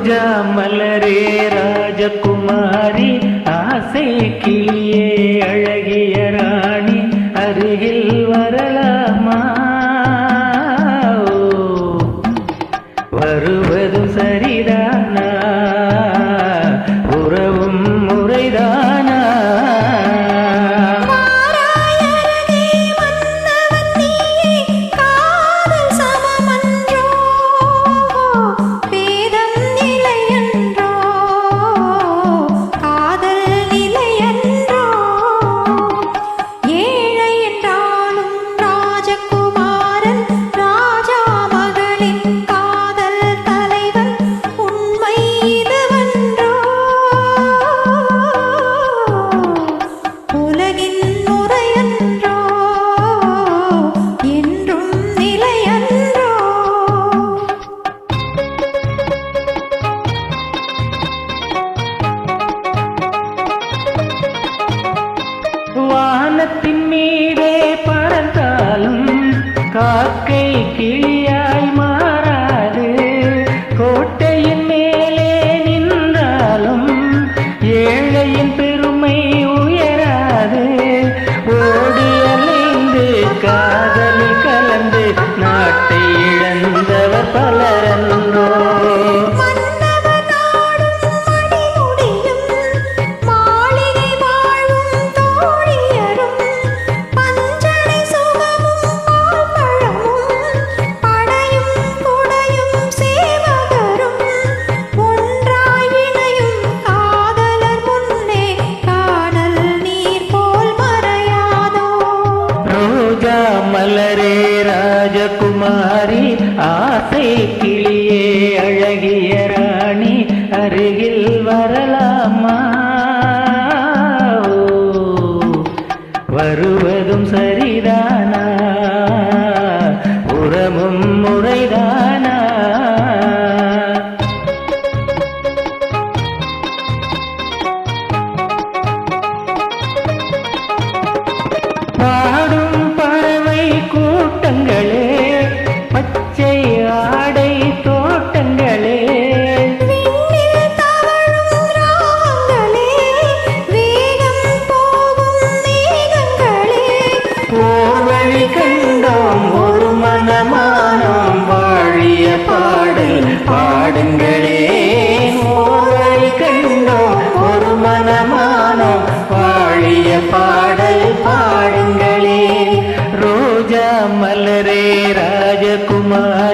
ரோஜா மலரே ராஜகுமாரி ஆசை கிளியே அழகிய ராணி அருகில் வரலாமா? வருவதும் சரிதானா? உறவும் முறைதானா? வானத்தின் மீதே பறந்தாலும் காக்கை கிளியாய் மாறாது. கோட்டையின் மேலே நின்றாலும் ஏழையின் பெருமை உயராது. ஓடி அலைந்து காதலில் கலந்து நாட்டை இழந்தவர் பலரன்றோ. மலரே ராஜகுமாரி ஆசை கிளியே அழகிய ராணி அருகில் வரலாமா? வருவதும் சரிதானா? உறவும் முறைதானா? பாடும் பறவை கூட்டங்களே, பச்சை ஆடை தோட்டங்களே, ஓர்வழி கண்டோம் ஒரு மனமானோம் வாழிய பாடல் பாடுங்களே. ஓர்வழி கண்டோம் ஒரு மனமானோம் வாழிய பாடல் பாடுங்களே. ரோஜா மலரே ராஜகுமாரி